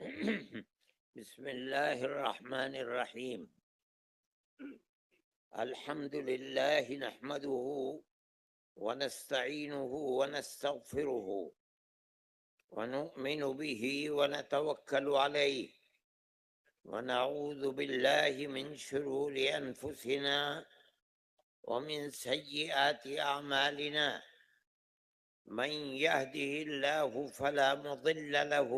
بسم اللہ الرحمن الرحیم الحمد للہ نحمده ونستعینه ونستغفره ونؤمن به ونتوکل علیہ ونعوذ باللہ من شرور انفسنا ومن سیئات اعمالنا من يهده الله فلا مضل له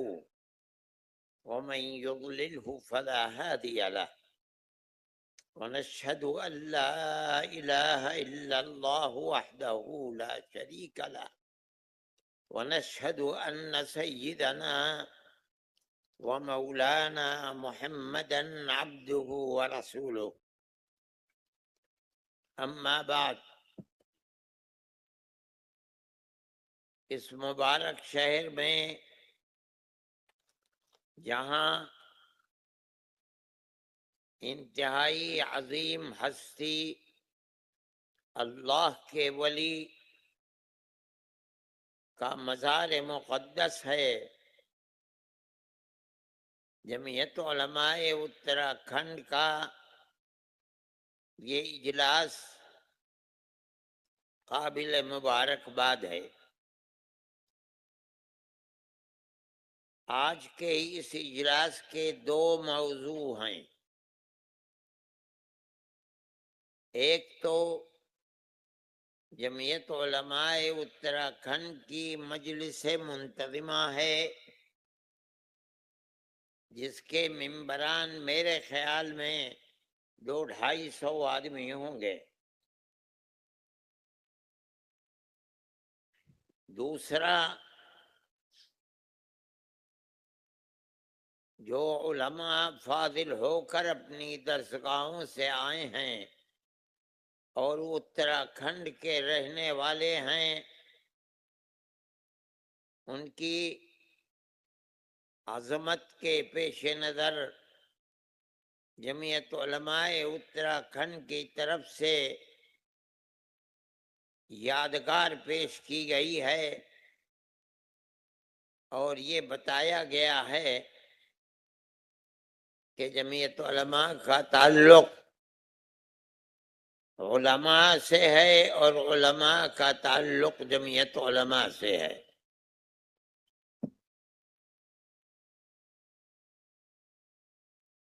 ومن يضلله فلا هادي له ونشهد أن لا إله إلا الله وحده لا شريك له ونشهد أن سيدنا ومولانا محمدا عبده ورسوله أما بعد اس مبارک شہر میں جہاں انتہائی عظیم ہستی اللہ کے ولی کا مزار مقدس ہے، جمعیت علماء اتراکھنڈ کا یہ اجلاس قابل مبارکباد ہے۔ آج کے اس اجلاس کے دو موضوع ہیں، ایک تو جمعیت علماء اتراکھنڈ کی مجلس منتظمہ ہے جس کے ممبران میرے خیال میں 200-250 آدمی ہوں گے۔ دوسرا جو علماء فاضل ہو کر اپنی درسگاہوں سے آئے ہیں اور اتراکھنڈ کے رہنے والے ہیں، ان کی عظمت کے پیش نظر جمعیت علماء اتراکھنڈ کی طرف سے یادگار پیش کی گئی ہے اور یہ بتایا گیا ہے کہ جمعیت علماء کا تعلق علماء سے ہے اور علماء کا تعلق جمعیت علماء سے ہے۔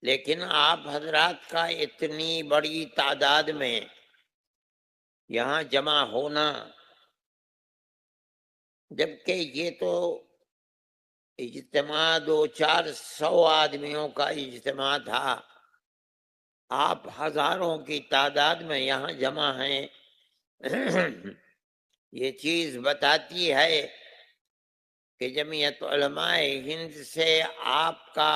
لیکن آپ حضرات کا اتنی بڑی تعداد میں یہاں جمع ہونا، جبکہ یہ تو اجتماع 200-400 آدمیوں کا اجتماع تھا، آپ ہزاروں کی تعداد میں یہاں جمع ہیں، یہ چیز بتاتی ہے کہ جمعیت علماء ہند سے آپ کا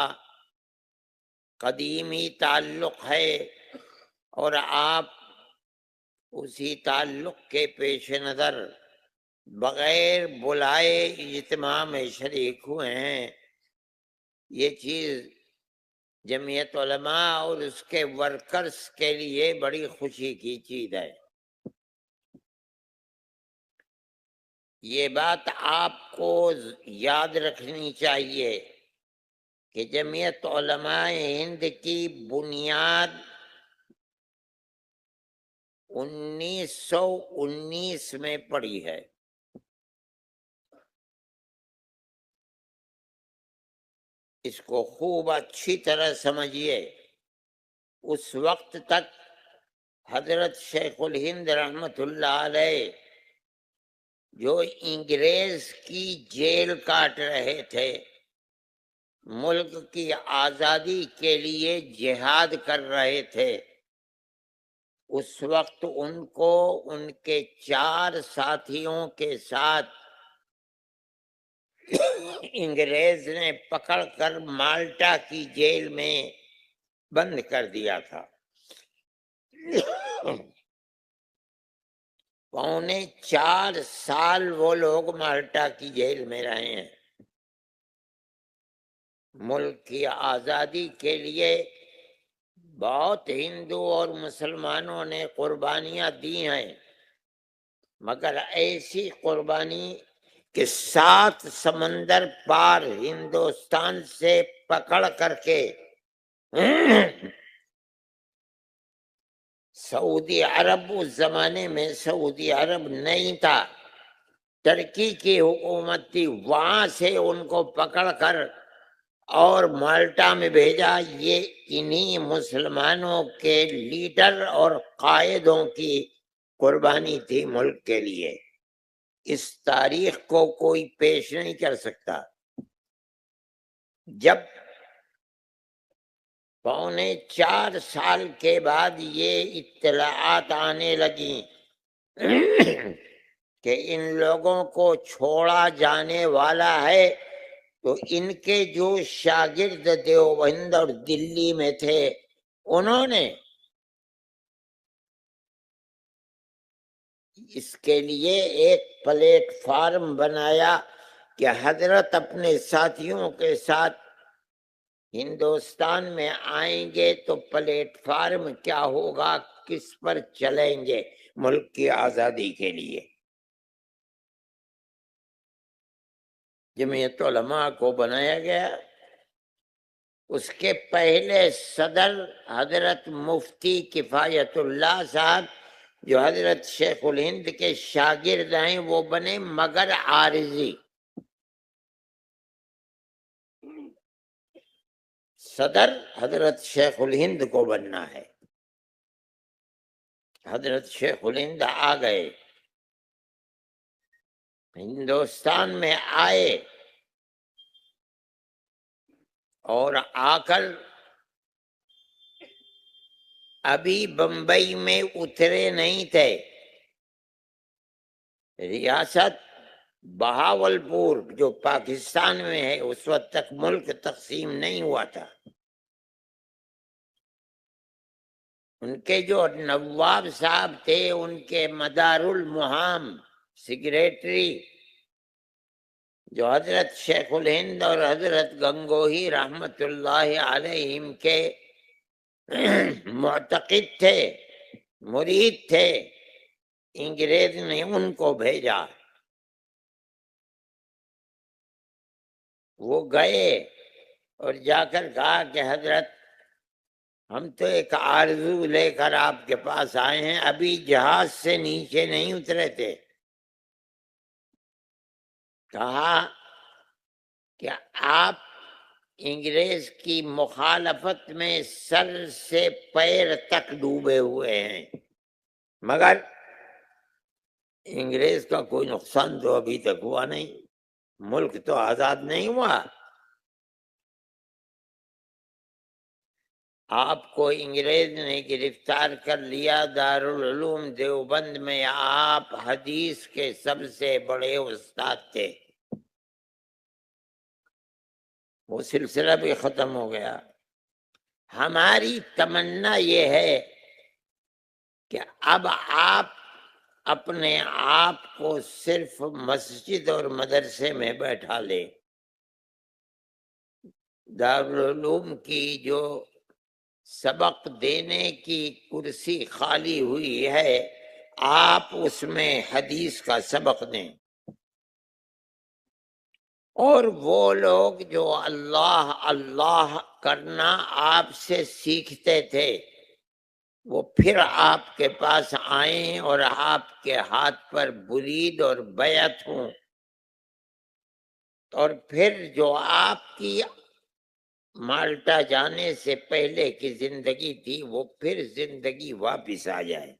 قدیمی تعلق ہے اور آپ اسی تعلق کے پیش نظر بغیر بلائے اجتماع میں شریک ہوئے ہیں۔ یہ چیز جمعیت علماء اور اس کے ورکرز کے لیے بڑی خوشی کی چیز ہے۔ یہ بات آپ کو یاد رکھنی چاہیے کہ جمعیت علماء ہند کی بنیاد 1919 میں پڑی ہے۔ اس کو خوب اچھی طرح سمجھیے۔ اس وقت تک حضرت شیخ الہند رحمت اللہ علیہ جو انگریز کی جیل کاٹ رہے تھے، ملک کی آزادی کے لیے جہاد کر رہے تھے، اس وقت ان کو ان کے 4 ساتھیوں کے ساتھ انگریز نے پکڑ کر مالٹا کی جیل میں بند کر دیا تھا۔ 4.25 سال وہ لوگ مالٹا کی جیل میں رہے ہیں۔ ملک کی آزادی کے لیے بہت ہندو اور مسلمانوں نے قربانیاں دی ہیں، مگر ایسی قربانی کہ 7 سمندر پار ہندوستان سے پکڑ کر کے سعودی عرب، اس زمانے میں سعودی عرب نہیں تھا، ترکی کی حکومت تھی، وہاں سے ان کو پکڑ کر اور مالٹا میں بھیجا۔ یہ انہی مسلمانوں کے لیڈر اور قائدوں کی قربانی تھی ملک کے لیے۔ اس تاریخ کو کوئی پیش نہیں کر سکتا۔ جب 4.25 سال کے بعد یہ اطلاعات آنے لگیں کہ ان لوگوں کو چھوڑا جانے والا ہے، تو ان کے جو شاگرد دیوبند اور دلی میں تھے، انہوں نے اس کے لیے ایک پلیٹ فارم بنایا کہ حضرت اپنے ساتھیوں کے ساتھ ہندوستان میں آئیں گے تو پلیٹ فارم کیا ہوگا، کس پر چلیں گے ملک کی آزادی کے لیے۔ جمعیت علماء کو بنایا گیا۔ اس کے پہلے صدر حضرت مفتی کفایت اللہ صاحب، جو حضرت شیخ الہند کے شاگرد ہیں، وہ بنے مگر عارضی۔ صدر حضرت شیخ الہند کو بننا ہے۔ حضرت شیخ الہند آ گئے، ہندوستان میں آئے، اور آ کر ابھی بمبئی میں اترے نہیں تھے۔ ریاست بہاولپور جو پاکستان میں ہے، اس وقت تک ملک تقسیم نہیں ہوا تھا۔ ان کے جو نواب صاحب تھے، ان کے مدار المہام سیکریٹری، جو حضرت شیخ الہند اور حضرت گنگوہی رحمت اللہ علیہم کے معتقد تھے، مرید تھے، انگریز نے ان کو بھیجا۔ وہ گئے اور جا کر کہا کہ حضرت، ہم تو ایک آرزو لے کر آپ کے پاس آئے ہیں، ابھی جہاز سے نیچے نہیں اترے تھے۔ کہا کہ آپ انگریز کی مخالفت میں سر سے پیر تک ڈوبے ہوئے ہیں، مگر انگریز کا کوئی نقصان تو ابھی تک ہوا نہیں، ملک تو آزاد نہیں ہوا۔ آپ کو انگریز نے گرفتار کر لیا دارالعلوم دیوبند میں، آپ حدیث کے سب سے بڑے استاد تھے، وہ سلسلہ بھی ختم ہو گیا۔ ہماری تمنا یہ ہے کہ اب آپ اپنے آپ کو صرف مسجد اور مدرسے میں بیٹھا لیں۔ دارالعلوم کی جو سبق دینے کی کرسی خالی ہوئی ہے، آپ اس میں حدیث کا سبق دیں۔ اور وہ لوگ جو اللہ اللہ کرنا آپ سے سیکھتے تھے، وہ پھر آپ کے پاس آئیں اور آپ کے ہاتھ پر برید اور بیعت ہوں، اور پھر جو آپ کی مالٹا جانے سے پہلے کی زندگی تھی، وہ پھر زندگی واپس آ جائے۔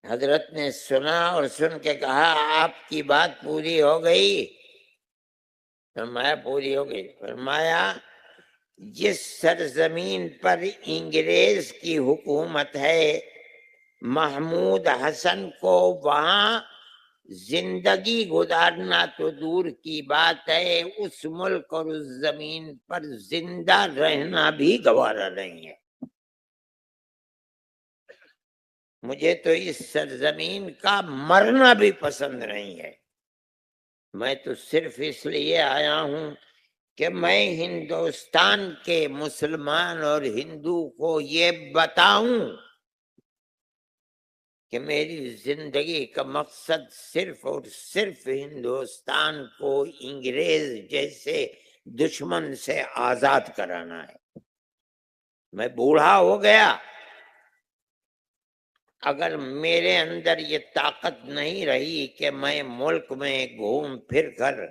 حضرت نے سنا اور سن کے کہا، آپ کی بات پوری ہو گئی؟ فرمایا پوری ہو گئی۔ فرمایا جس سرزمین پر انگریز کی حکومت ہے، محمود حسن کو وہاں زندگی گزارنا تو دور کی بات ہے، اس ملک اور اس زمین پر زندہ رہنا بھی گوارا نہیں ہے۔ مجھے تو اس سرزمین کا مرنا بھی پسند نہیں ہے۔ میں تو صرف اس لیے آیا ہوں کہ میں ہندوستان کے مسلمان اور ہندو کو یہ بتاؤں کہ میری زندگی کا مقصد صرف اور صرف ہندوستان کو انگریز جیسے دشمن سے آزاد کرانا ہے۔ میں بوڑھا ہو گیا، اگر میرے اندر یہ طاقت نہیں رہی کہ میں ملک میں گھوم پھر کر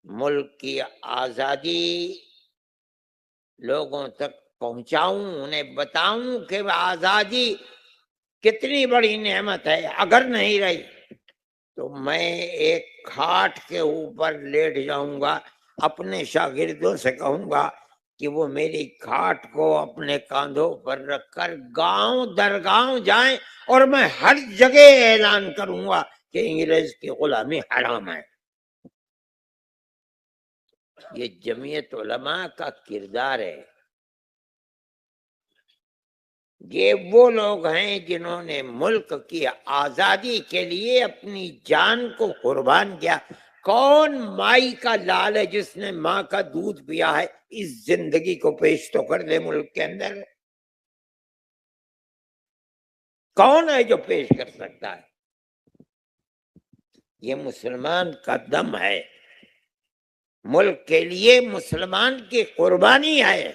ملک کی آزادی لوگوں تک پہنچاؤں، انہیں بتاؤں کہ آزادی کتنی بڑی نعمت ہے، اگر نہیں رہی تو میں ایک کھاٹ کے اوپر لیٹ جاؤں گا، اپنے شاگردوں سے کہوں گا کہ وہ میری کھاٹ کو اپنے کاندھوں پر رکھ کر گاؤں در گاؤں جائیں اور میں ہر جگہ اعلان کروں گا کہ انگریز کی غلامی حرام ہے۔ یہ جمعیت علماء کا کردار ہے۔ یہ وہ لوگ ہیں جنہوں نے ملک کی آزادی کے لیے اپنی جان کو قربان کیا۔ کون مائی کا لال ہے جس نے ماں کا دودھ پیا ہے؟ اس زندگی کو پیش تو کر دے ملک کے اندر، کون ہے جو پیش کر سکتا ہے؟ یہ مسلمان کا دم ہے، ملک کے لیے مسلمان کی قربانی ہے۔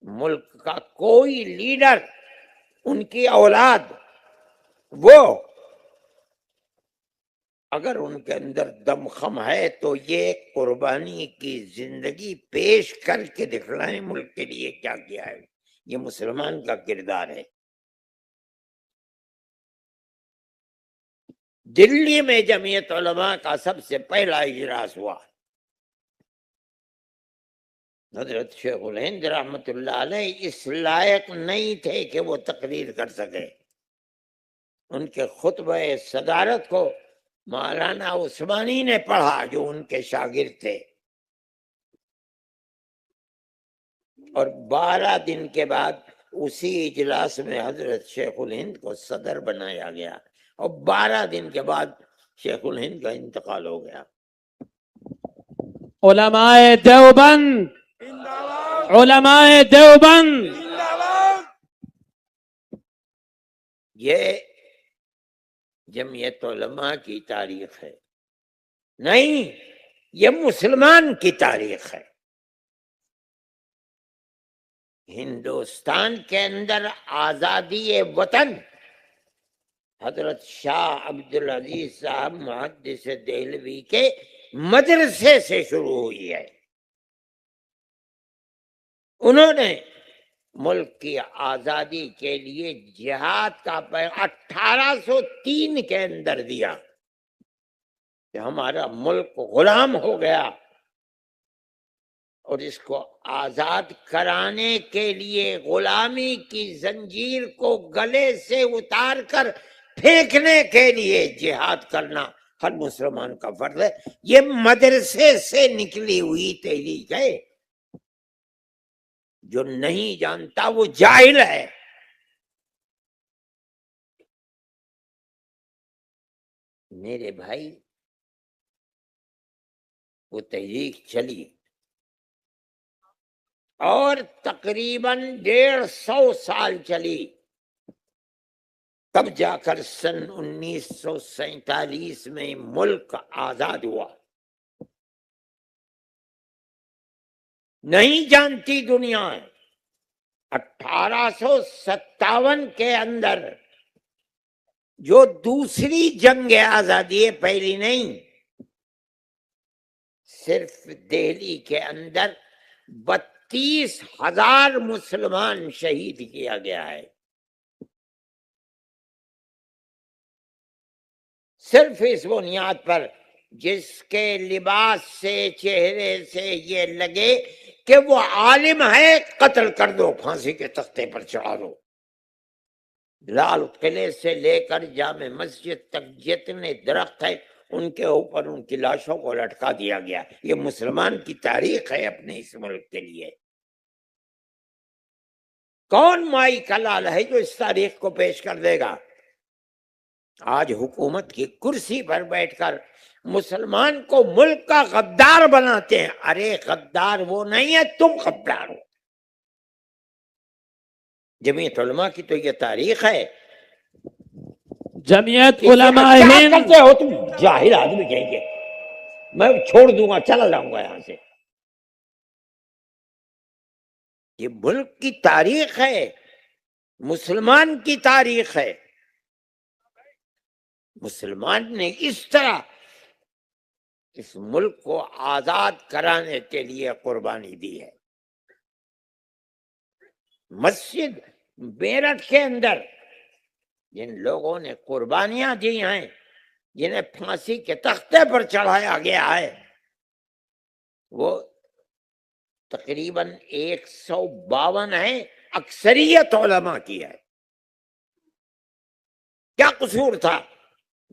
ملک کا کوئی لیڈر، ان کی اولاد، وہ اگر ان کے اندر دم خم ہے تو یہ قربانی کی زندگی پیش کر کے دکھلائیں ملک کے لیے کیا کیا ہے۔ یہ مسلمان کا کردار ہے۔ دلی میں جمعیت علماء کا سب سے پہلا اجلاس ہوا۔ حضرت شیخ الہند رحمۃ اللہ علیہ اس لائق نہیں تھے کہ وہ تقریر کر سکے۔ ان کے خطبہ صدارت کو مولانا عثمانی نے پڑھا جو ان کے شاگرد تھے، اور 12 دن کے بعد اسی اجلاس میں حضرت شیخ الہند کو صدر بنایا گیا، اور 12 دن کے بعد شیخ الہند کا انتقال ہو گیا۔ علماء دیوبند، علماء دیوبند، یہ جمعیت علماء کی تاریخ ہے، نہیں، یہ مسلمان کی تاریخ ہے۔ ہندوستان کے اندر آزادی وطن حضرت شاہ عبدالعزیز صاحب محدث دہلوی کے مدرسے سے شروع ہوئی ہے۔ انہوں نے ملک کی آزادی کے لیے جہاد کا پیغام 1803 کے اندر دیا کہ ہمارا ملک غلام ہو گیا، اور اس کو آزاد کرانے کے لیے غلامی کی زنجیر کو گلے سے اتار کر پھینکنے کے لیے جہاد کرنا ہر مسلمان کا فرض ہے۔ یہ مدرسے سے نکلی ہوئی تحریک ہے۔ جو نہیں جانتا وہ جاہل ہے۔ میرے بھائی، وہ تحریک چلی اور تقریباً 150 سال چلی، تب جا کر سن 1947 میں ملک آزاد ہوا۔ نہیں جانتی دنیا 1857 کے اندر جو دوسری جنگ آزادی ہے، پہلی نہیں، صرف دہلی کے اندر 32,000 مسلمان شہید کیا گیا ہے۔ صرف اس بنیاد پر جس کے لباس سے، چہرے سے یہ لگے کہ وہ عالم ہے، قتل کر دو، پھانسی کے تختے پر چڑھا دو۔ لال قلعے سے لے کر جامع مسجد تک جتنے درخت ہیں ان کے اوپر ان کی لاشوں کو لٹکا دیا گیا۔ یہ مسلمان کی تاریخ ہے اپنے اس ملک کے لیے۔ کون مائی کا لال ہے جو اس تاریخ کو پیش کر دے گا؟ آج حکومت کی کرسی پر بیٹھ کر مسلمان کو ملک کا غدار بناتے ہیں۔ ارے غدار وہ نہیں ہے، تم غدار ہو۔ جمعیت علماء کی تو یہ تاریخ ہے. جمعیت کیا علماء ہند کرتے ہو تم جاہل آدمی کہیں گے؟ میں چھوڑ دوں گا، چلا جاؤں گا یہاں سے. یہ ملک کی تاریخ ہے، مسلمان کی تاریخ ہے. مسلمان نے اس طرح اس ملک کو آزاد کرانے کے لیے قربانی دی ہے. مسجد میرٹھ کے اندر جن لوگوں نے قربانیاں دی ہیں، جنہیں پھانسی کے تختے پر چڑھایا گیا ہے، وہ تقریباً 152 ہیں. اکثریت علماء کی ہے. کیا قصور تھا؟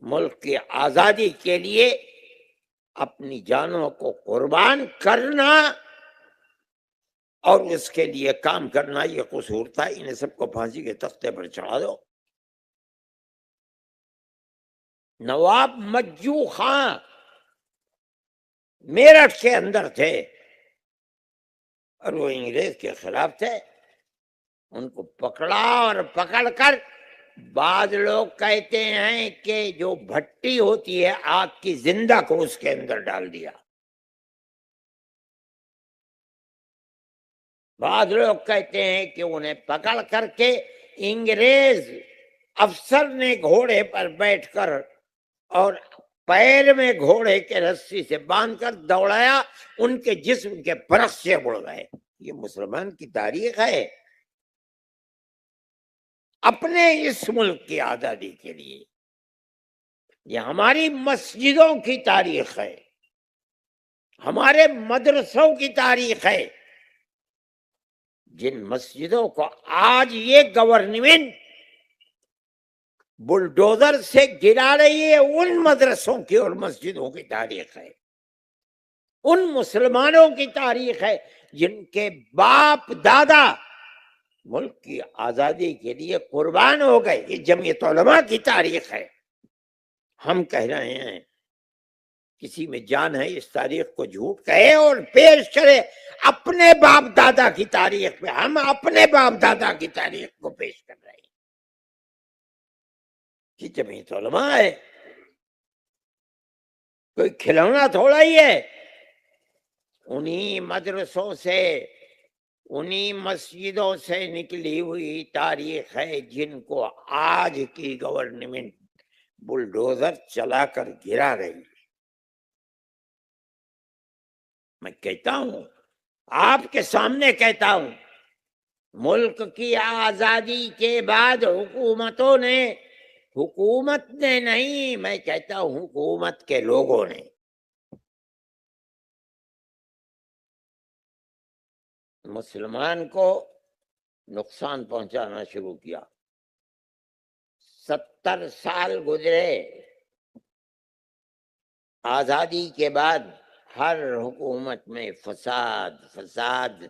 ملک کی آزادی کے لیے اپنی جانوں کو قربان کرنا اور اس کے لیے کام کرنا، یہ قصور تھا. انہیں سب کو پھانسی کے تختے پر چڑھا دو. نواب مجو خان میرٹھ کے اندر تھے اور وہ انگریز کے خلاف تھے. ان کو پکڑا اور پکڑ کر بعض لوگ کہتے ہیں کہ جو بھٹی ہوتی ہے آگ کی، زندہ کو اس کے اندر ڈال دیا. بعض لوگ کہتے ہیں کہ انہیں پکڑ کر کے انگریز افسر نے گھوڑے پر بیٹھ کر اور پیر میں گھوڑے کے رسی سے باندھ کر دوڑایا، ان کے جسم کے پرخچے اڑ گئے. یہ مسلمان کی تاریخ ہے. اپنے اس ملک کی آزادی کے لیے یہ ہماری مسجدوں کی تاریخ ہے، ہمارے مدرسوں کی تاریخ ہے. جن مسجدوں کو آج یہ گورنمنٹ بلڈوزر سے گرا رہی ہے، ان مدرسوں کی اور مسجدوں کی تاریخ ہے. ان مسلمانوں کی تاریخ ہے جن کے باپ دادا ملک کی آزادی کے لیے قربان ہو گئے. یہ جمعیت علماء کی تاریخ ہے. ہم کہہ رہے ہیں کسی میں جان ہے اس تاریخ کو جھوٹ کہے اور پیش کرے اپنے باپ دادا کی تاریخ پہ. ہم اپنے باپ دادا کی تاریخ کو پیش کر رہے ہیں. یہ جمعیت علماء ہے، کوئی کھلونا تھوڑا ہی ہے. انہی مدرسوں سے، انہی مسجدوں سے نکلی ہوئی تاریخ ہے جن کو آج کی گورنمنٹ بلڈوزر چلا کر گرا رہی ہے. میں کہتا ہوں، آپ کے سامنے کہتا ہوں، ملک کی آزادی کے بعد حکومت نے نہیں، میں کہتا ہوں حکومت کے لوگوں نے مسلمان کو نقصان پہنچانا شروع کیا. 70 سال گزرے آزادی کے بعد، ہر حکومت میں فساد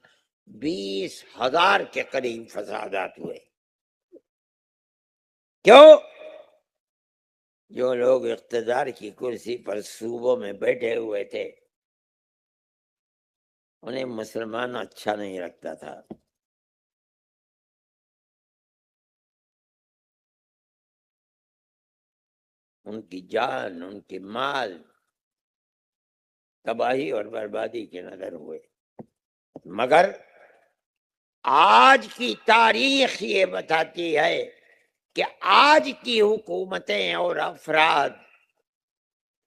20,000 کے قریب فسادات ہوئے. کیوں؟ جو لوگ اقتدار کی کرسی پر صوبوں میں بیٹھے ہوئے تھے انہیں مسلمان اچھا نہیں لگتا تھا. ان کی جان، ان کی مال تباہی اور بربادی کے نظر ہوئے. مگر آج کی تاریخ یہ بتاتی ہے کہ آج کی حکومتیں اور افراد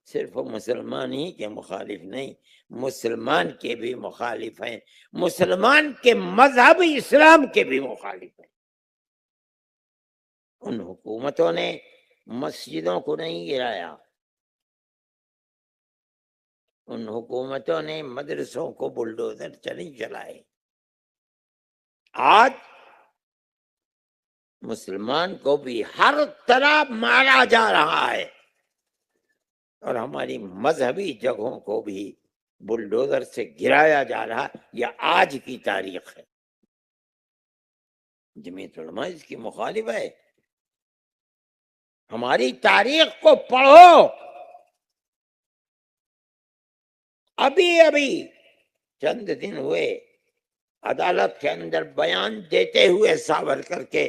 صرف مسلمان ہی کے مخالف نہیں، مسلمان کے بھی مخالف ہیں، مسلمان کے مذہب اسلام کے بھی مخالف ہیں. ان حکومتوں نے مسجدوں کو نہیں گرایا، ان حکومتوں نے مدرسوں کو بلڈوزر نہیں چلائے. آج مسلمان کو بھی ہر طرح مارا جا رہا ہے اور ہماری مذہبی جگہوں کو بھی بلڈوزر سے گرایا جا رہا ہے. یہ آج کی تاریخ ہے. جمعیت علماء اس کی مخالف ہے. ہماری تاریخ کو پڑھو. ابھی چند دن ہوئے عدالت کے اندر بیان دیتے ہوئے ساورکر کے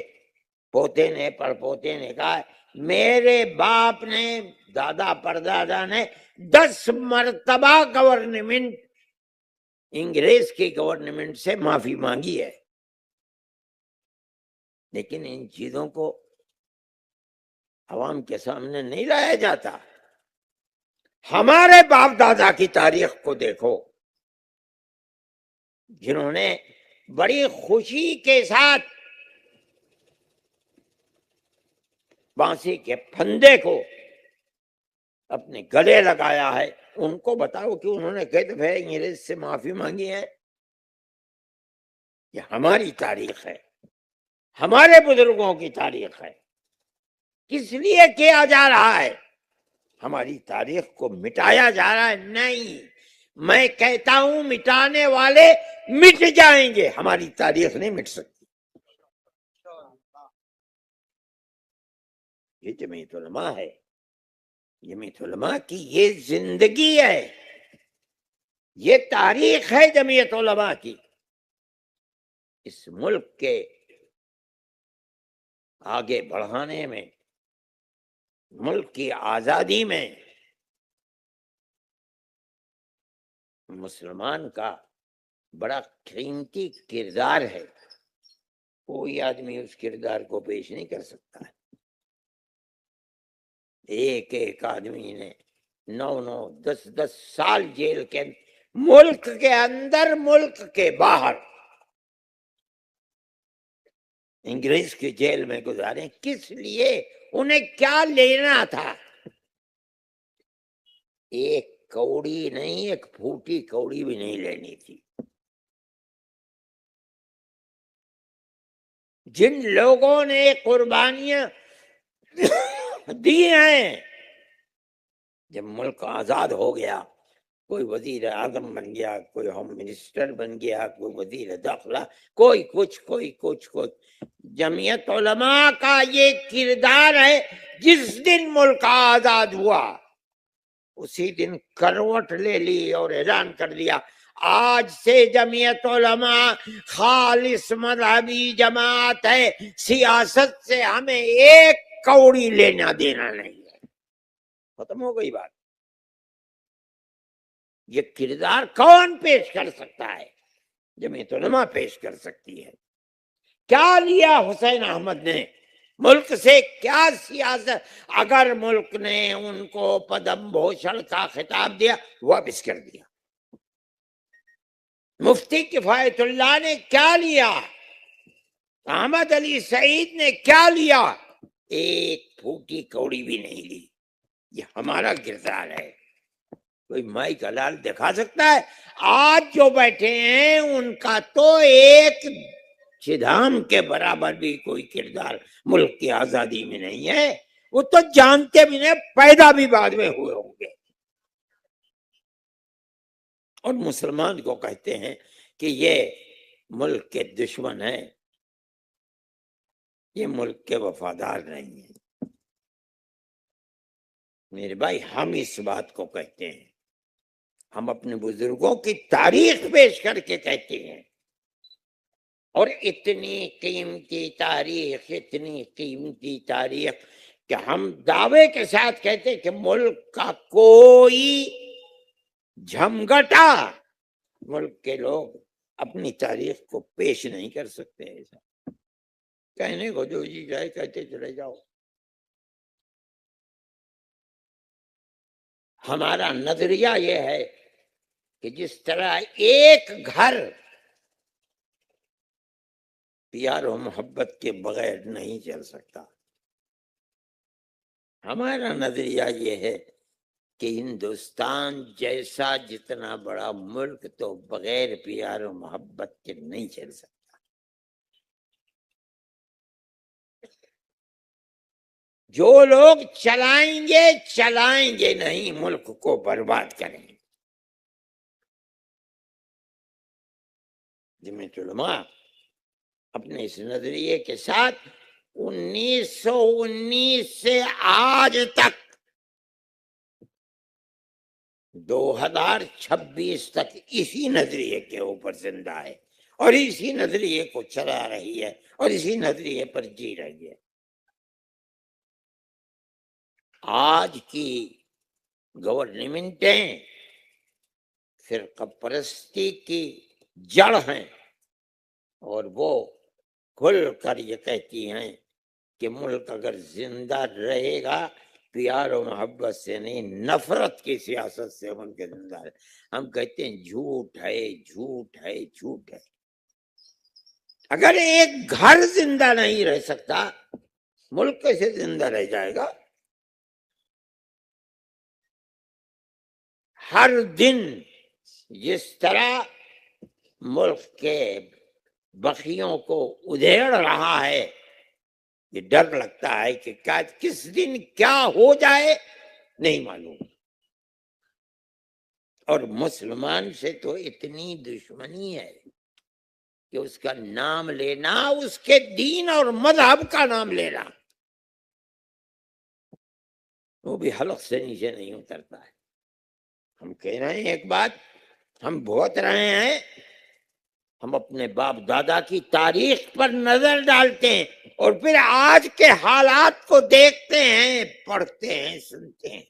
پوتے نے پڑ پوتے نے کہا میرے باپ نے دادا پردادا نے 10 مرتبہ گورنمنٹ انگریز کی گورنمنٹ سے معافی مانگی ہے، لیکن ان چیزوں کو عوام کے سامنے نہیں لایا جاتا۔ ہمارے باپ دادا کی تاریخ کو دیکھو، جنہوں نے بڑی خوشی کے ساتھ بانسی کے پھندے کو اپنے گلے لگایا ہے، ان کو بتاؤ کہ انہوں نے کئی دفعہ انگریز سے معافی مانگی ہے؟ یہ ہماری تاریخ ہے، ہمارے بزرگوں کی تاریخ ہے۔ کس لیے کیا جا رہا ہے؟ ہماری تاریخ کو مٹایا جا رہا ہے؟ نہیں، میں کہتا ہوں مٹانے والے مٹ جائیں گے، ہماری تاریخ نہیں مٹ سکتی۔ یہ جمعیت علماء ہے، جمعیت علماء کی یہ زندگی ہے، یہ تاریخ ہے جمعیت علماء کی۔ اس ملک کے آگے بڑھانے میں، ملک کی آزادی میں مسلمان کا بڑا قیمتی کردار ہے، کوئی آدمی اس کردار کو پیش نہیں کر سکتا ہے۔ ایک ایک آدمی نے 9 10 سال جیل کے ملک کے اندر ملک کے باہر انگریز کی جیل میں گزارے، کس لیے؟ انہیں کیا لینا تھا؟ ایک کوڑی نہیں، ایک پھوٹی کوڑی بھی نہیں لینی تھی۔ جن لوگوں نے قربانیاں دی ہیں، جب ملک آزاد ہو گیا، کوئی وزیر اعظم بن گیا، کوئی ہوم منسٹر بن گیا، کوئی وزیر داخلہ، کوئی کچھ۔ جمعیت علماء کا یہ کردار ہے، جس دن ملک آزاد ہوا اسی دن کروٹ لے لی اور اعلان کر دیا آج سے جمعیت علماء خالص مذہبی جماعت ہے، سیاست سے ہمیں ایک کوڑی لینا دینا نہیں ہے۔ ختم ہو گئی بات۔ یہ کردار کون پیش کر سکتا ہے؟ جمعیت علماء پیش کر سکتی ہے۔ کیا لیا حسین احمد نے ملک سے؟ کیا سیاست؟ اگر ملک نے ان کو پدم بھوشن کا خطاب دیا، واپس کر دیا۔ مفتی کفایت اللہ نے کیا لیا؟ احمد علی سعید نے کیا لیا؟ ایک پھوٹی کوڑی بھی نہیں لی۔ یہ ہمارا کردار ہے۔ کوئی مائی کا لال دکھا سکتا ہے؟ آج جو بیٹھے ہیں ان کا تو ایک چدھام کے برابر بھی کوئی کردار ملک کی آزادی میں نہیں ہے۔ وہ تو جانتے بھی نہیں، پیدا بھی بعد میں ہوئے ہوں گے، اور مسلمان کو کہتے ہیں کہ یہ ملک کے دشمن ہیں، یہ ملک کے وفادار نہیں ہیں۔ میرے بھائی، ہم اس بات کو کہتے ہیں، ہم اپنے بزرگوں کی تاریخ پیش کر کے کہتے ہیں، اور اتنی قیمتی تاریخ کہ ہم دعوے کے ساتھ کہتے ہیں کہ ملک کا کوئی جھمگٹا ملک کے لوگ اپنی تاریخ کو پیش نہیں کر سکتے۔ ایسا کہنے کو جو جی جائے کہتے چلے جاؤ۔ ہمارا نظریہ یہ ہے کہ جس طرح ایک گھر پیار و محبت کے بغیر نہیں چل سکتا، ہمارا نظریہ یہ ہے کہ ہندوستان جیسا جتنا بڑا ملک تو بغیر پیار و محبت کے نہیں چل سکتا۔ جو لوگ چلائیں گے نہیں، ملک کو برباد کریں گے۔ جمعیت علماء اپنے اس نظریے کے ساتھ 1919 سے آج تک 2026 تک اسی نظریے کے اوپر زندہ ہے، اور اسی نظریے کو چلا رہی ہے اور اسی نظریے پر جی رہی ہے۔ آج کی گورنمنٹیں فرقہ پرستی کی جڑ ہیں، اور وہ کھل کر یہ کہتی ہیں کہ ملک اگر زندہ رہے گا پیار و محبت سے نہیں، نفرت کی سیاست سے ملک زندہ رہے۔ ہم کہتے ہیں جھوٹ ہے، جھوٹ ہے، جھوٹ ہے۔ اگر ایک گھر زندہ نہیں رہ سکتا، ملک کیسے زندہ رہ جائے گا؟ ہر دن جس طرح ملک کے بخیوں کو ادھیڑ رہا ہے، یہ ڈر لگتا ہے کہ کس دن کیا ہو جائے نہیں معلوم۔ اور مسلمان سے تو اتنی دشمنی ہے کہ اس کا نام لینا، اس کے دین اور مذہب کا نام لینا، وہ بھی حلق سے نیچے نہیں اترتا ہے۔ ہم کہہ رہے ہیں ایک بات، ہم بھوت رہے ہیں، ہم اپنے باپ دادا کی تاریخ پر نظر ڈالتے ہیں اور پھر آج کے حالات کو دیکھتے ہیں، پڑھتے ہیں، سنتے ہیں،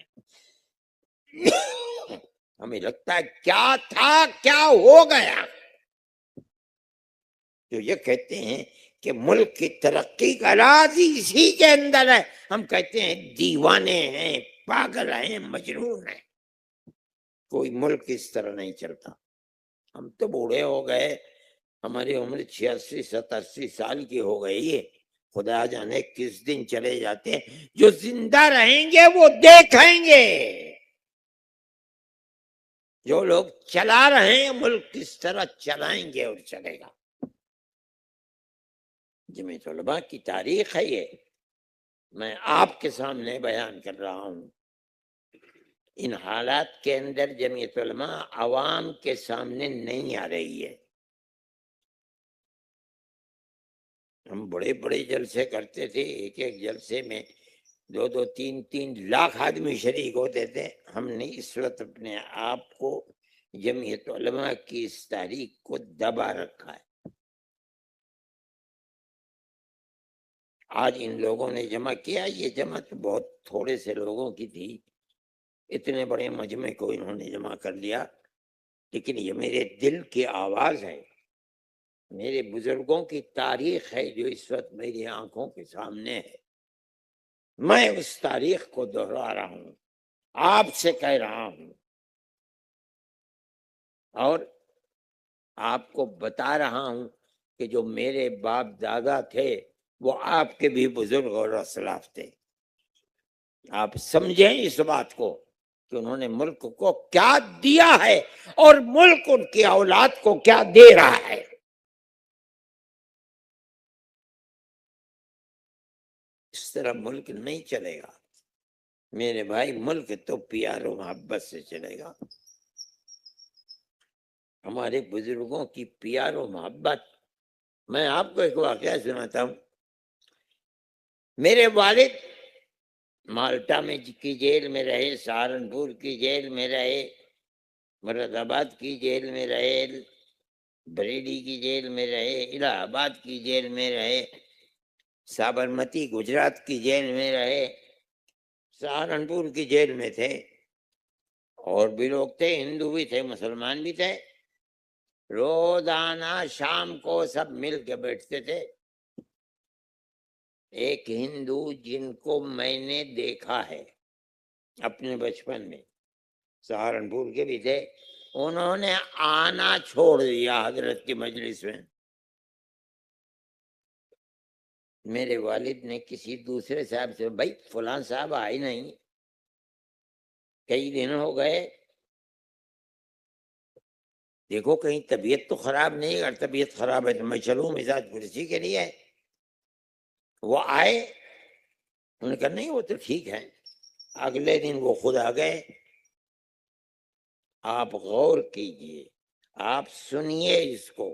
ہمیں لگتا ہے کیا تھا، کیا ہو گیا۔ جو یہ کہتے ہیں کہ ملک کی ترقی کا راز اسی کے اندر ہے، ہم کہتے ہیں دیوانے ہیں، پاگل ہیں، مجنون ہیں۔ کوئی ملک اس طرح نہیں چلتا۔ ہم تو بوڑھے ہو گئے، ہماری عمر 86 87 سال کی ہو گئی ہے، خدا جانے کس دن چلے جاتے ہیں۔ جو زندہ رہیں گے وہ دیکھیں گے، جو لوگ چلا رہے ہیں ملک کس طرح چلائیں گے اور چلے گا۔ جمعیت علماء کی تاریخ ہے یہ، میں آپ کے سامنے بیان کر رہا ہوں۔ ان حالات کے اندر جمعیت علماء عوام کے سامنے نہیں آ رہی ہے۔ ہم بڑے بڑے جلسے کرتے تھے، ایک ایک جلسے میں 2 3 لاکھ آدمی شریک ہوتے تھے۔ ہم نے اس وقت اپنے آپ کو جمعیت علماء کی اس تاریخ کو دبا رکھا ہے۔ آج ان لوگوں نے جمع کیا، یہ جمع تو بہت تھوڑے سے لوگوں کی تھی، اتنے بڑے مجمع کو انہوں نے جمع کر لیا، لیکن یہ میرے دل کی آواز ہے، میرے بزرگوں کی تاریخ ہے جو اس وقت میری آنکھوں کے سامنے ہے۔ میں اس تاریخ کو دہرا رہا ہوں، آپ سے کہہ رہا ہوں، اور آپ کو بتا رہا ہوں کہ جو میرے باپ دادا تھے وہ آپ کے بھی بزرگ اور اسلاف تھے۔ آپ سمجھیں اس بات کو کہ انہوں نے ملک کو کیا دیا ہے اور ملک ان کی اولاد کو کیا دے رہا ہے۔ اس طرح ملک نہیں چلے گا میرے بھائی، ملک تو پیار و محبت سے چلے گا۔ ہمارے بزرگوں کی پیار و محبت، میں آپ کو ایک واقعہ سناتا ہوں۔ میرے والد مالٹا میں کی جیل میں رہے، سہارنپور کی جیل میں رہے، مراد آباد کی جیل میں رہے، بریلی کی جیل میں رہے، الہ آباد کی جیل میں رہے، سابرمتی گجرات کی جیل میں رہے، سہارنپور کی جیل میں تھے، اور بھی لوگ تھے، ہندو بھی تھے، مسلمان بھی تھے۔ روزانہ شام کو سب مل کے بیٹھتے تھے۔ ایک ہندو جن کو میں نے دیکھا ہے اپنے بچپن میں، سہارنپور کے بھی تھے، انہوں نے آنا چھوڑ دیا حضرت کی مجلس میں۔ میرے والد نے کسی دوسرے صاحب سے، بھائی فلاں صاحب آئے نہیں، کئی دن ہو گئے، دیکھو کہیں طبیعت تو خراب نہیں، اگر طبیعت خراب ہے تو میں چلوں مزاج پرسی کے لیے۔ وہ آئے، انہوں نے کہا نہیں وہ تو ٹھیک ہے۔ اگلے دن وہ خود آ گئے۔ آپ غور کیجئے، آپ سنیے اس کو۔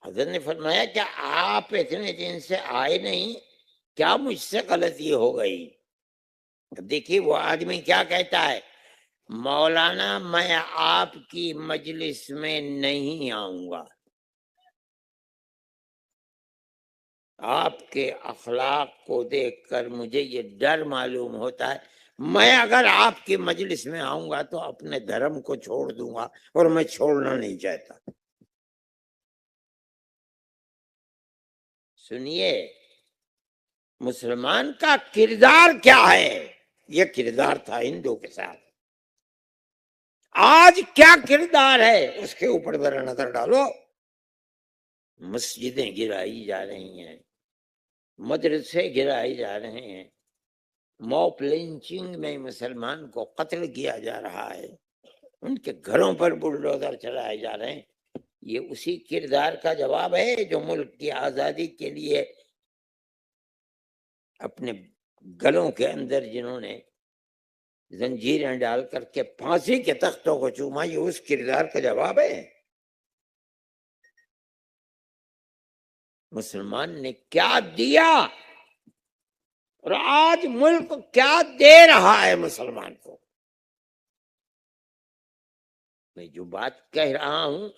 حضرت نے فرمایا کہ آپ اتنے دن سے آئے نہیں، کیا مجھ سے غلطی ہو گئی؟ دیکھیے وہ آدمی کیا کہتا ہے، مولانا میں آپ کی مجلس میں نہیں آؤں گا۔ آپ کے اخلاق کو دیکھ کر مجھے یہ ڈر معلوم ہوتا ہے میں اگر آپ کی مجلس میں آؤں گا تو اپنے دھرم کو چھوڑ دوں گا، اور میں چھوڑنا نہیں چاہتا۔ سنیے، مسلمان کا کردار کیا ہے؟ یہ کردار تھا ہندو کے ساتھ، آج کیا کردار ہے اس کے اوپر ذرا نظر ڈالو۔ مسجدیں گرائی جا رہی ہیں، مدرسے گرائے جا رہے ہیں، موپ لنچنگ میں مسلمان کو قتل کیا جا رہا ہے، ان کے گھروں پر بلڈوزر چلائے جا رہے ہیں۔ یہ اسی کردار کا جواب ہے جو ملک کی آزادی کے لیے اپنے گلوں کے اندر جنہوں نے زنجیریں ڈال کر کے پھانسی کے تختوں کو چوما، یہ اس کردار کا جواب ہے۔ مسلمان نے کیا دیا اور آج ملک کیا دے رہا ہے مسلمان کو؟ میں جو بات کہہ رہا ہوں،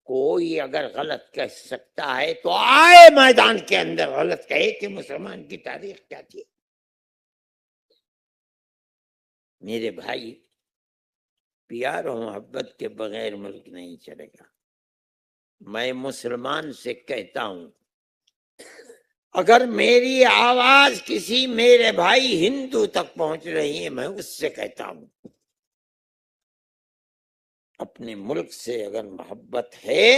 کوئی اگر غلط کہہ سکتا ہے تو آئے میدان کے اندر غلط کہے کہ مسلمان کی تاریخ کیا تھی۔ میرے بھائی، پیار و محبت کے بغیر ملک نہیں چلے گا۔ میں مسلمان سے کہتا ہوں، اگر میری آواز کسی میرے بھائی ہندو تک پہنچ رہی ہے، میں اس سے کہتا ہوں اپنے ملک سے اگر محبت ہے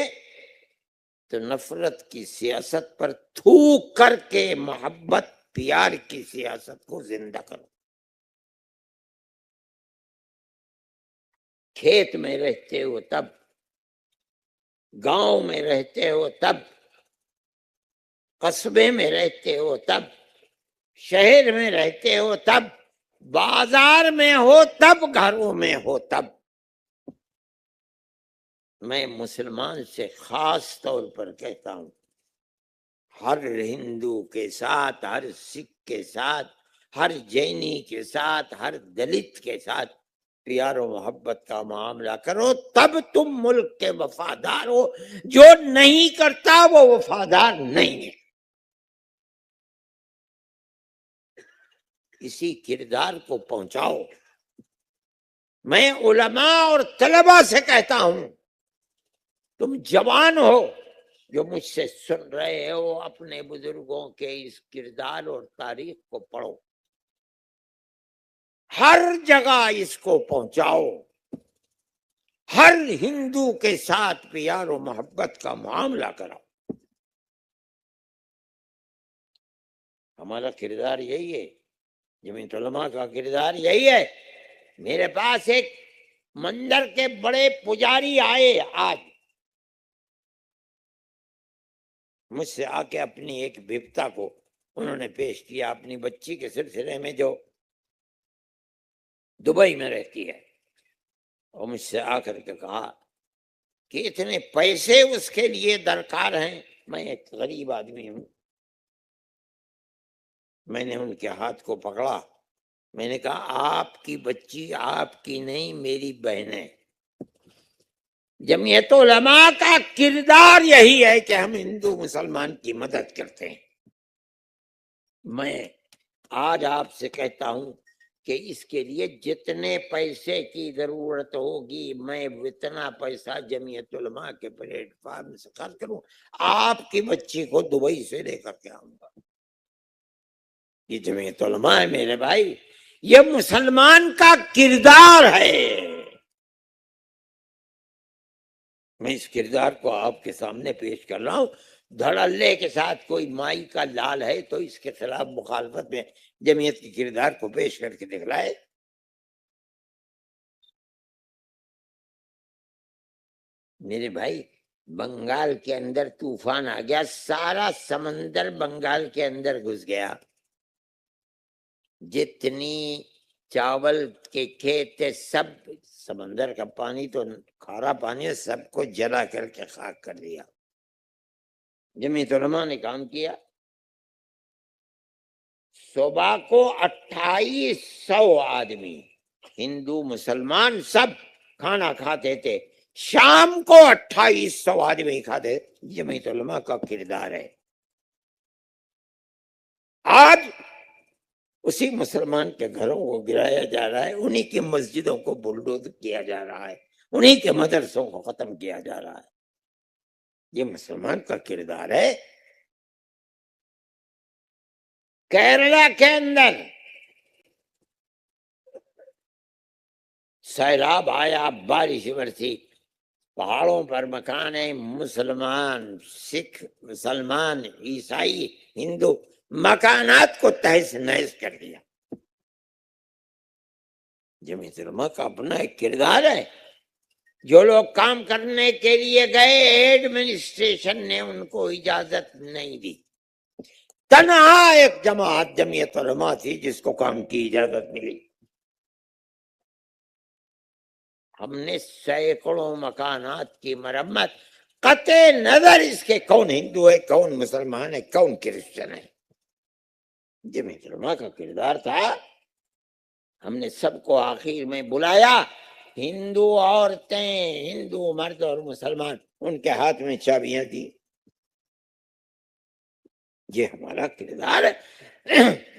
تو نفرت کی سیاست پر تھوک کر کے محبت پیار کی سیاست کو زندہ کرو۔ کھیت میں رہتے ہو تب، گاؤں میں رہتے ہو تب، قصبے میں رہتے ہو تب، شہر میں رہتے ہو تب، بازار میں ہو تب، گھروں میں ہو تب، میں مسلمان سے خاص طور پر کہتا ہوں، ہر ہندو کے ساتھ، ہر سکھ کے ساتھ، ہر جینی کے ساتھ، ہر دلت کے ساتھ پیار و محبت کا معاملہ کرو، تب تم ملک کے وفادار ہو۔ جو نہیں کرتا وہ وفادار نہیں ہے۔ اسی کردار کو پہنچاؤ۔ میں علماء اور طلباء سے کہتا ہوں، تم جوان ہو جو مجھ سے سن رہے ہو، اپنے بزرگوں کے اس کردار اور تاریخ کو پڑھو، ہر جگہ اس کو پہنچاؤ، ہر ہندو کے ساتھ پیار و محبت کا معاملہ کراؤ۔ ہمارا کردار یہی ہے، جمعیت علماء کا کردار یہی ہے۔ میرے پاس ایک مندر کے بڑے پجاری آئے، آج مجھ سے آ کے اپنی ایک بپتا کو انہوں نے پیش کیا، اپنی بچی کے سلسلے میں جو دبئی میں رہتی ہے، اور مجھ سے آ کر کے کہا کہ اتنے پیسے اس کے لیے درکار ہیں۔ میں ایک غریب آدمی ہوں، میں نے ان کے ہاتھ کو پکڑا، میں نے کہا آپ کی بچی آپ کی نہیں، میری بہن ہے۔ جمعیت علماء کا کردار یہی ہے کہ ہم ہندو مسلمان کی مدد کرتے ہیں۔ میں آج آپ سے کہتا ہوں کہ اس کے لیے جتنے پیسے کی ضرورت ہوگی، میں اتنا پیسہ جمعیت علماء کے پلیٹ فارم سے خرچ کروں، آپ کی بچی کو دبئی سے لے کر کے آؤں گا۔ یہ جمعیت علماء ہے میرے بھائی، یہ مسلمان کا کردار ہے۔ میں اس کردار کو آپ کے سامنے پیش کر رہا ہوں۔ دھڑلے کے ساتھ کوئی مائی کا لال ہے تو اس کے خلاف مخالفت میں جمعیت کے کردار کو پیش کر کے دکھلائے۔ میرے بھائی، بنگال کے اندر طوفان آ گیا، سارا سمندر بنگال کے اندر گھس گیا، جتنی چاول کے کھیت تھے سب، سمندر کا پانی تو کھارا پانی ہے، سب کو جلا کر کے خاک کر دیا۔ جمعیت علماء نے کام کیا، صبح کو 2800 آدمی ہندو مسلمان سب کھانا کھاتے تھے، شام کو 2800 آدمی کھاتے۔ جمعیت علماء کا کردار ہے۔ آج اسی مسلمان کے گھروں کو گرایا جا رہا ہے، انہی کی مسجدوں کو بلڈوز کیا جا رہا ہے، انہی کے مدرسوں کو ختم کیا جا رہا ہے۔ یہ مسلمان کا کردار ہے۔ کیرلا کے اندر سیلاب آیا، بارش برسی، پہاڑوں پر مکان ہیں، مسلمان، سکھ، مسلمان، عیسائی، ہندو، مکانات کو تہس نہس کر دیا۔ جمعیت علماء کا اپنا ایک کردار ہے۔ جو لوگ کام کرنے کے لیے گئے، ایڈمنسٹریشن نے ان کو اجازت نہیں دی۔ تنہا ایک جماعت جمعیت علماء تھی جس کو کام کی اجازت ملی۔ ہم نے سینکڑوں مکانات کی مرمت، قطع نظر اس کے کون ہندو ہے، کون مسلمان ہے، کون کرسچن ہے، جمعیت علماء کا کردار تھا۔ ہم نے سب کو آخر میں بلایا، ہندو عورتیں، ہندو مرد اور مسلمان، ان کے ہاتھ میں چابیاں دی۔ یہ ہمارا کردار ہے،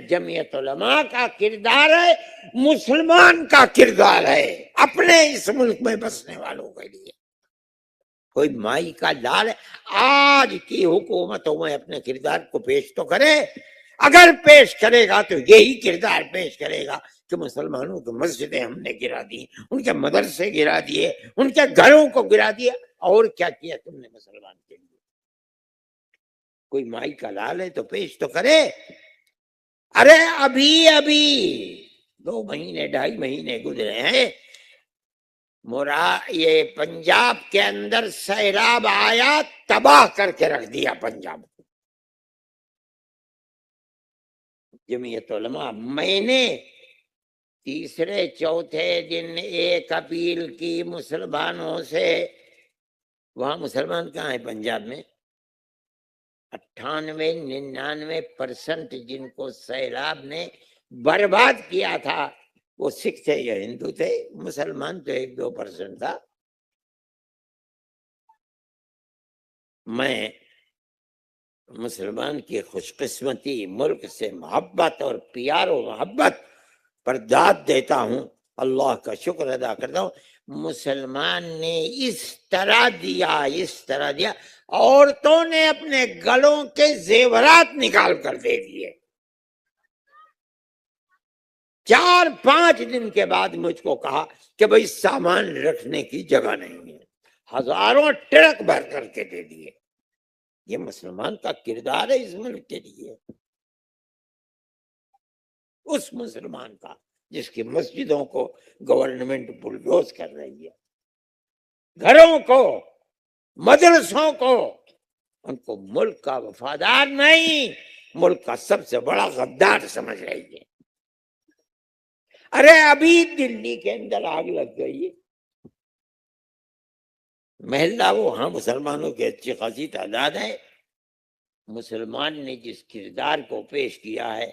جمعیت علماء کا کردار ہے، مسلمان کا کردار ہے اپنے اس ملک میں بسنے والوں کے لیے۔ کوئی مائی کا لال ہے، آج کی حکومتوں میں اپنے کردار کو پیش تو کرے، اگر پیش کرے گا تو یہی کردار پیش کرے گا کہ مسلمانوں کی مسجدیں ہم نے گرا دی، ان کے مدرسے گرا دیے، ان کے گھروں کو گرا دیا، اور کیا کیا تم نے مسلمان کے لیے؟ کوئی مائی کا لال ہے تو پیش تو کرے۔ ارے ابھی 2 مہینے 2.5 مہینے گزرے ہیں، یہ پنجاب کے اندر سیلاب آیا، تباہ کر کے رکھ دیا پنجاب کو۔ جمعیت علماء، میں نے تیسرے چوتھے دن ایک اپیل کی مسلمانوں سے، وہاں مسلمان کہاں ہیں پنجاب میں؟ 98-99% جن کو سیلاب نے برباد کیا تھا وہ سکھ تھے یا ہندو تھے، مسلمان تو 1-2% تھا۔ میں مسلمان کی خوش قسمتی، ملک سے محبت اور پیار و محبت پر داد دیتا ہوں، اللہ کا شکر ادا کرتا ہوں۔ مسلمان نے اس طرح دیا، عورتوں نے اپنے گلوں کے زیورات نکال کر دے دیے۔ 4-5 دن کے بعد مجھ کو کہا کہ بھئی سامان رکھنے کی جگہ نہیں ہے، ہزاروں ٹرک بھر کر کے دے دیے۔ یہ مسلمان کا کردار ہے اس ملک کے لیے، اس مسلمان کا جس کی مسجدوں کو گورنمنٹ بلڈوز کر رہی ہے، گھروں کو، مدرسوں کو، ان کو ملک کا وفادار نہیں، ملک کا سب سے بڑا غدار سمجھ رہی ہے۔ ارے ابھی دلی کے اندر آگ لگ گئی، محلہ وہاں مسلمانوں کی اچھی خاصی تعداد ہے، مسلمان نے جس کردار کو پیش کیا ہے،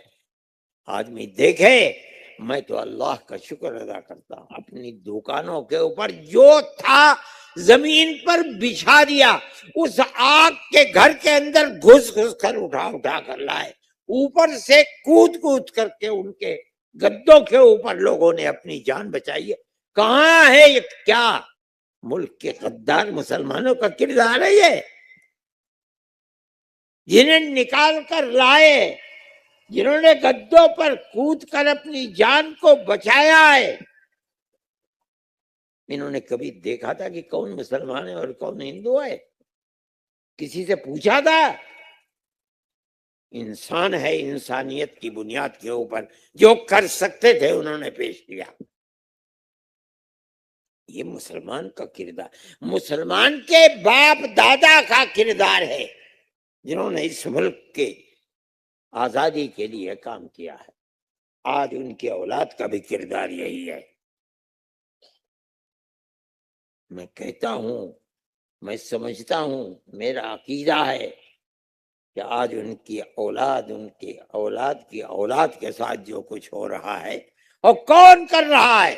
آدمی دیکھے۔ میں تو اللہ کا شکر ادا کرتا ہوں، اپنی دکانوں کے اوپر جو تھا زمین پر بچھا دیا، اس آگ کے گھر کے اندر گھس کر اٹھا کر لائے، اوپر سے کود کر کے ان کے گدوں کے اوپر لوگوں نے اپنی جان بچائی ہے۔ کہاں ہے یہ؟ کیا ملک کے غدار مسلمانوں کا کردار ہے یہ؟ جنہیں نکال کر لائے، جنہوں نے گدوں پر کود کر اپنی جان کو بچایا ہے، انہوں نے کبھی دیکھا تھا کہ کون مسلمان ہے اور کون ہندو ہے؟ کسی سے پوچھا تھا؟ انسان ہے، انسانیت کی بنیاد کے اوپر جو کر سکتے تھے انہوں نے پیش کیا۔ یہ مسلمان کا کردار، مسلمان کے باپ دادا کا کردار ہے، جنہوں نے اس ملک کے آزادی کے لیے کام کیا ہے۔ آج ان کی اولاد کا بھی کردار یہی ہے۔ میں کہتا ہوں، میں سمجھتا ہوں، میرا عقیدہ ہے کہ آج ان کی اولاد، ان کی اولاد کی اولاد کے ساتھ جو کچھ ہو رہا ہے، اور کون کر رہا ہے،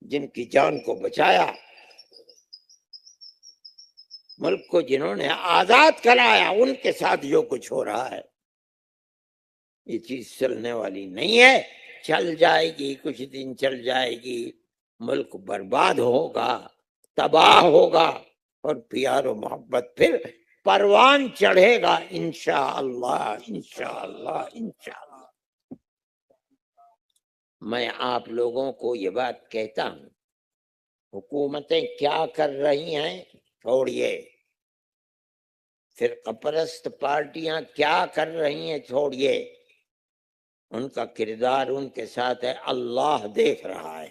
جن کی جان کو بچایا، ملک کو جنہوں نے آزاد کرایا، ان کے ساتھ جو کچھ ہو رہا ہے، یہ چیز چلنے والی نہیں ہے، چل جائے گی، کچھ دن چل جائے گی، ملک برباد ہوگا، تباہ ہوگا، اور پیار و محبت پھر پروان چڑھے گا انشاءاللہ انشاءاللہ انشاءاللہ۔ میں آپ لوگوں کو یہ بات کہتا ہوں، حکومتیں کیا کر رہی ہیں چھوڑیے، فرقہ پرست پارٹیاں کیا کر رہی ہیں چھوڑیے، ان کا کردار ان کے ساتھ ہے، اللہ دیکھ رہا ہے۔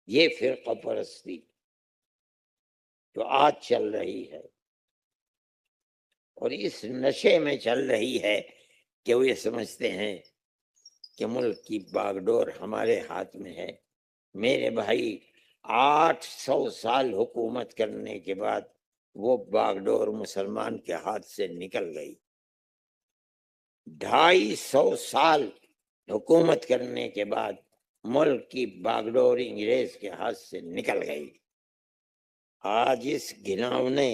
یہ فرقہ پرستی جو آج چل رہی ہے اور اس نشے میں چل رہی ہے کہ وہ یہ سمجھتے ہیں کہ ملک کی باغ ڈور ہمارے ہاتھ میں ہے۔ میرے بھائی، 800 سال حکومت کرنے کے بعد وہ باغ ڈور مسلمان کے ہاتھ سے نکل گئی، 250 سال حکومت کرنے کے بعد ملک کی باغ ڈور انگریز کے ہاتھ سے نکل گئی۔ آج اس گھناؤنے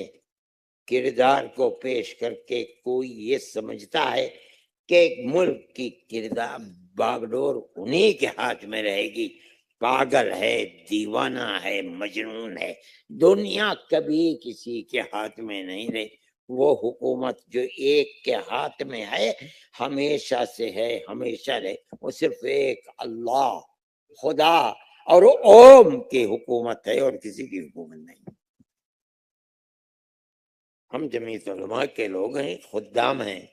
کردار کو پیش کر کے کوئی یہ سمجھتا ہے کہ ایک ملک کی کردار باغ ڈور انہی کے ہاتھ میں رہے گی، پاگل ہے، دیوانہ ہے، مجنون ہے۔ دنیا کبھی کسی کے ہاتھ میں نہیں رہی، وہ حکومت جو ایک کے ہاتھ میں ہے ہمیشہ سے ہے، ہمیشہ رہے، وہ صرف ایک اللہ خدا اور اوم کی حکومت ہے اور کسی کی حکومت نہیں۔ ہم جمعیت علماء کے لوگ ہیں، خدام ہیں،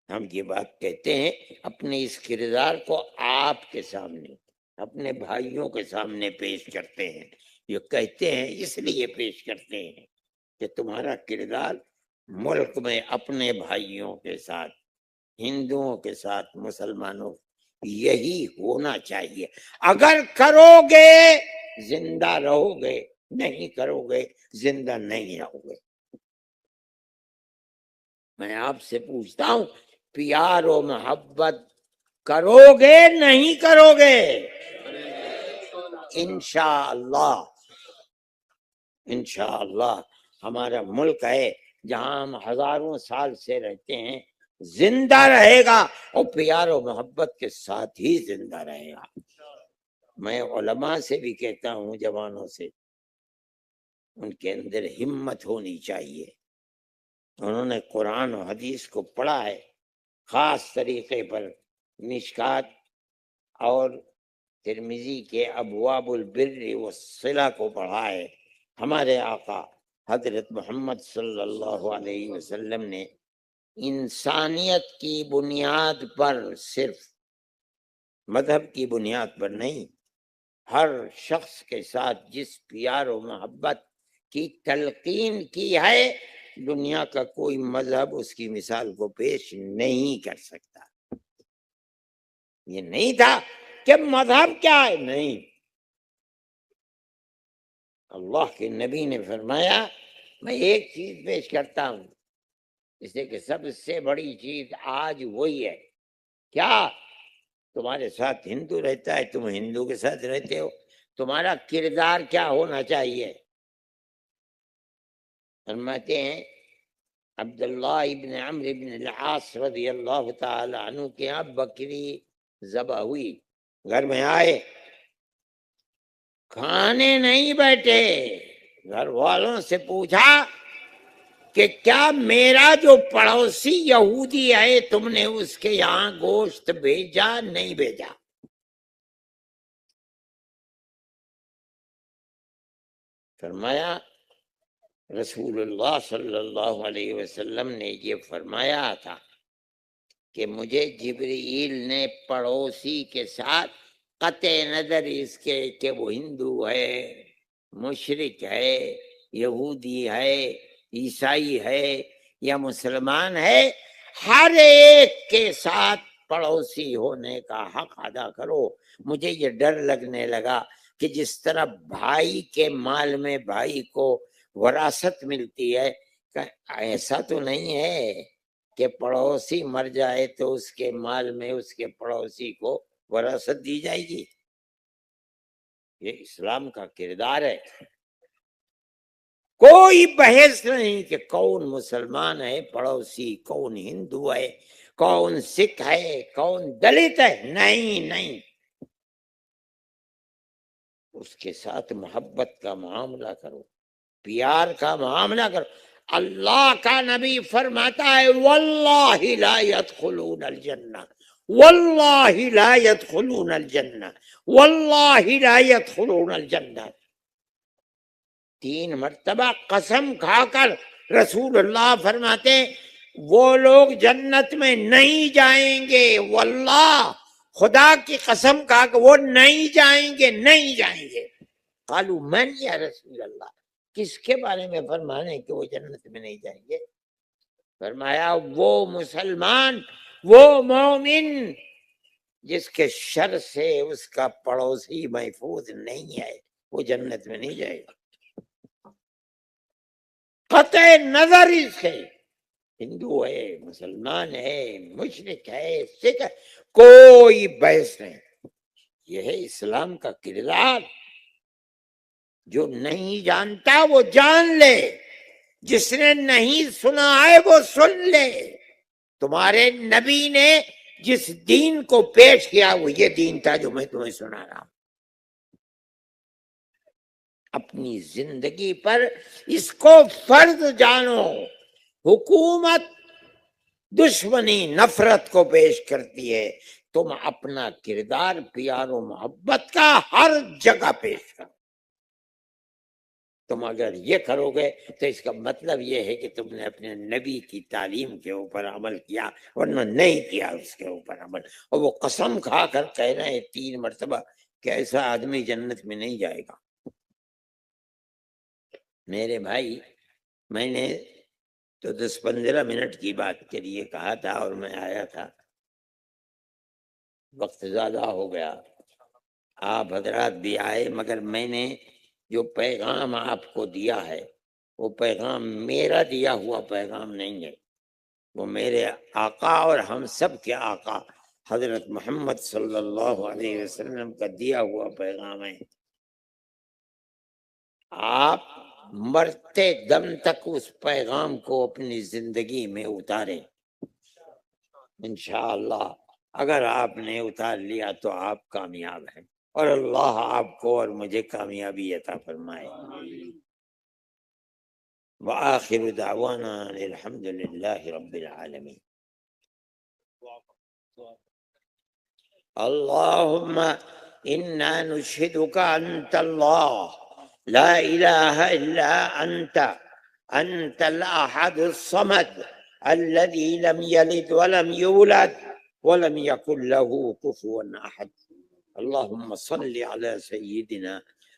ہم یہ بات کہتے ہیں، اپنے اس کردار کو آپ کے سامنے، اپنے بھائیوں کے سامنے پیش کرتے ہیں۔ یہ کہتے ہیں اس لیے پیش کرتے ہیں کہ تمہارا کردار ملک میں اپنے بھائیوں کے ساتھ، ہندوؤں کے ساتھ، مسلمانوں، یہی ہونا چاہیے۔ اگر کرو گے زندہ رہو گے، نہیں کرو گے زندہ نہیں رہو گے۔ میں آپ سے پوچھتا ہوں، پیار و محبت کرو گے نہیں کرو گے؟ انشاءاللہ انشاءاللہ ہمارا ملک ہے جہاں ہم ہزاروں سال سے رہتے ہیں، زندہ رہے گا اور پیار و محبت کے ساتھ ہی زندہ رہے گا۔ میں علماء سے بھی کہتا ہوں، جوانوں سے، ان کے اندر ہمت ہونی چاہیے، انہوں نے قرآن و حدیث کو پڑھا ہے، خاص طریقے پر مشکات اور ترمذی کے ابواب البر والصلہ کو پڑھا ہے۔ ہمارے آقا حضرت محمد صلی اللہ علیہ وسلم نے انسانیت کی بنیاد پر، صرف مذہب کی بنیاد پر نہیں، ہر شخص کے ساتھ جس پیار و محبت کی تلقین کی ہے، دنیا کا کوئی مذہب اس کی مثال کو پیش نہیں کر سکتا۔ یہ نہیں تھا کہ مذہب کیا ہے، نہیں، اللہ کے نبی نے فرمایا میں ایک چیز پیش کرتا ہوں، اس لیے کہ سب سے بڑی چیز آج وہی ہے۔ کیا؟ تمہارے ساتھ ہندو رہتا ہے، تم ہندو کے ساتھ رہتے ہو، تمہارا کردار کیا ہونا چاہیے؟ فرماتے ہیں عبداللہ ابن عمرو ابن العاص رضی اللہ تعالی عنہ کے یہاں بکری ذبح ہوئی، گھر میں آئے، کھانے نہیں بیٹھے، گھر والوں سے پوچھا کہ کیا میرا جو پڑوسی یہودی ہے تم نے اس کے یہاں گوشت بھیجا؟ نہیں بھیجا۔ فرمایا رسول اللہ صلی اللہ علیہ وسلم نے یہ فرمایا تھا کہ مجھے جبرائیل نے پڑوسی کے ساتھ قطع نظر اس کے کہ وہ ہندو ہے، مشرک ہے، یہودی ہے، عیسائی ہے یا مسلمان ہے، ہر ایک کے ساتھ پڑوسی ہونے کا حق ادا کرو۔ مجھے یہ ڈر لگنے لگا کہ جس طرح بھائی کے مال میں بھائی کو وراثت ملتی ہے، ایسا تو نہیں ہے کہ پڑوسی مر جائے تو اس کے مال میں اس کے پڑوسی کو وراثت دی جائے گی۔ یہ اسلام کا کردار ہے۔ کوئی بحث نہیں کہ کون مسلمان ہے پڑوسی، کون ہندو ہے، کون سکھ ہے، کون دلت ہے، نہیں نہیں، اس کے ساتھ محبت کا معاملہ کرو، پیار کا معاملہ کرو۔ اللہ کا نبی فرماتا ہے واللہ لا يدخلون الجنہ، واللہ لا يدخلون الجنہ، واللہ لا يدخلون الجنہ، 3 مرتبہ قسم کھا کر رسول اللہ فرماتے ہیں وہ لوگ جنت میں نہیں جائیں گے، واللہ خدا کی قسم کھا کہ وہ نہیں جائیں گے، نہیں جائیں گے۔ قالوا من یا رسول اللہ، کس کے بارے میں فرمانے کہ وہ جنت میں نہیں جائیں گے؟ فرمایا وہ مسلمان، وہ مومن جس کے شر سے اس کا پڑوسی محفوظ نہیں ہے، وہ جنت میں نہیں جائے گا، قطع نظر اس سے ہندو ہے، مسلمان ہے، مشرک ہے، سکھ ہے، کوئی بحث نہیں۔ یہ ہے اسلام کا کردار۔ جو نہیں جانتا وہ جان لے، جس نے نہیں سنا ہے وہ سن لے۔ تمہارے نبی نے جس دین کو پیش کیا وہ یہ دین تھا جو میں تمہیں سنا رہا ہوں۔ اپنی زندگی پر اس کو فرض جانو۔ حکومت دشمنی نفرت کو پیش کرتی ہے، تم اپنا کردار پیار و محبت کا ہر جگہ پیش کرو۔ تم اگر یہ کرو گے تو اس کا مطلب یہ ہے کہ تم نے اپنے نبی کی تعلیم کے اوپر عمل کیا، ورنہ نہیں کیا اس کے اوپر عمل۔ اور وہ قسم کھا کر کہہ رہے ہیں 3 مرتبہ کہ ایسا آدمی جنت میں نہیں جائے گا۔ میرے بھائی، میں نے تو 10-15 منٹ کی بات کے لیے کہا تھا اور میں آیا تھا، وقت زیادہ ہو گیا، آپ حضرات بھی آئے، مگر میں نے جو پیغام آپ کو دیا ہے وہ پیغام میرا دیا ہوا پیغام نہیں ہے، وہ میرے آقا اور ہم سب کے آقا حضرت محمد صلی اللہ علیہ وسلم کا دیا ہوا پیغام ہے۔ آپ مرتے دم تک اس پیغام کو اپنی زندگی میں اتاریں، انشاءاللہ اگر آپ نے اتار لیا تو آپ کامیاب ہیں، اور اللہ آپ کو اور مجھے کامیابی عطا فرمائے۔ وآخر دعوانا الحمد للہ رب العالمین۔ اللہم انا نشہدک انت اللہ لا الہ الا انت، انت الاحد الصمد الذي لم يلد ولم يولد ولم يكن له كفوا احد۔ اللهم صل على سيدنا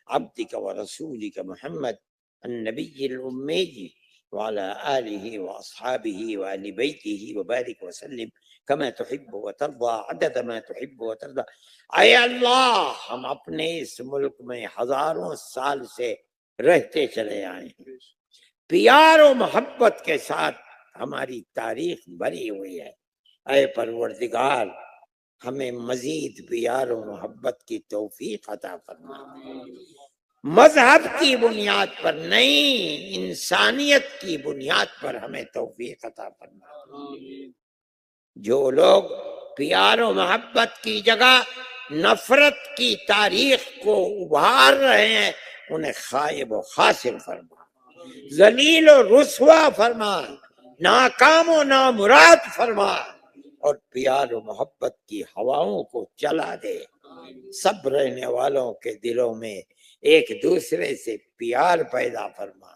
عبدك ورسولك محمد النبي الأمي وعلى آله وأصحابه وآل بيته وبارك وسلم كما تحب وترضى عدد ما تحب وترضى۔ اے اللہ، ہم اپنے اس ملک میں ہزاروں سال سے رہتے چلے آئے ہیں، پیار و محبت کے ساتھ ہماری تاریخ بھری ہوئی ہے۔ اے پروردگار، ہمیں مزید پیار و محبت کی توفیق عطا فرما، مذہب کی بنیاد پر نہیں، انسانیت کی بنیاد پر ہمیں توفیق عطا فرما۔ جو لوگ پیار و محبت کی جگہ نفرت کی تاریخ کو ابھار رہے ہیں انہیں خائب و خاسر فرما، ذلیل و رسوا فرما، ناکام و نامراد فرما، اور پیار و محبت کی ہواؤں کو چلا دے۔ سب رہنے والوں کے دلوں میں ایک دوسرے سے پیار پیدا فرما،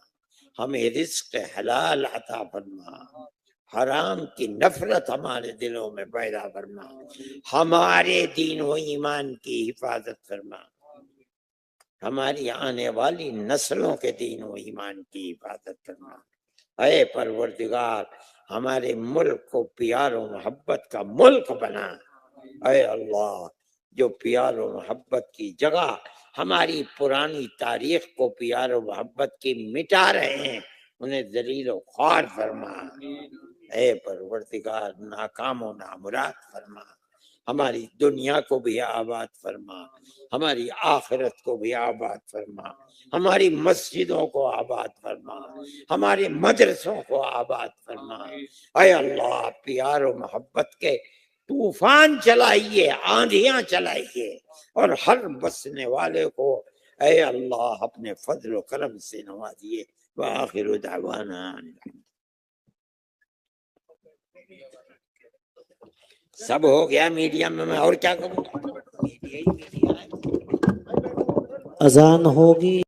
ہمیں رزق حلال عطا فرما، حرام کی نفرت ہمارے دلوں میں پیدا فرما، ہمارے دین و ایمان کی حفاظت فرما، ہماری آنے والی نسلوں کے دین و ایمان کی حفاظت فرما۔ اے پروردگار، ہمارے ملک کو پیار و محبت کا ملک بنا۔ اے اللہ، جو پیار و محبت کی جگہ ہماری پرانی تاریخ کو پیار و محبت کی مٹا رہے ہیں انہیں ذلیل و خوار فرما۔ اے پروردگار، ناکام و نامراد فرما۔ ہماری دنیا کو بھی آباد فرما، ہماری آخرت کو بھی آباد فرما، ہماری مسجدوں کو آباد فرما، ہمارے مدرسوں کو آباد فرما۔ اے اللہ پیار و محبت کے طوفان چلائیے، آندھیاں چلائیے، اور ہر بسنے والے کو اے اللہ اپنے فضل و کرم سے نوازیے۔ وآخر دعوانا سب ہو گیا میڈیا میں اور کیا کروں؟ اذان ہوگی۔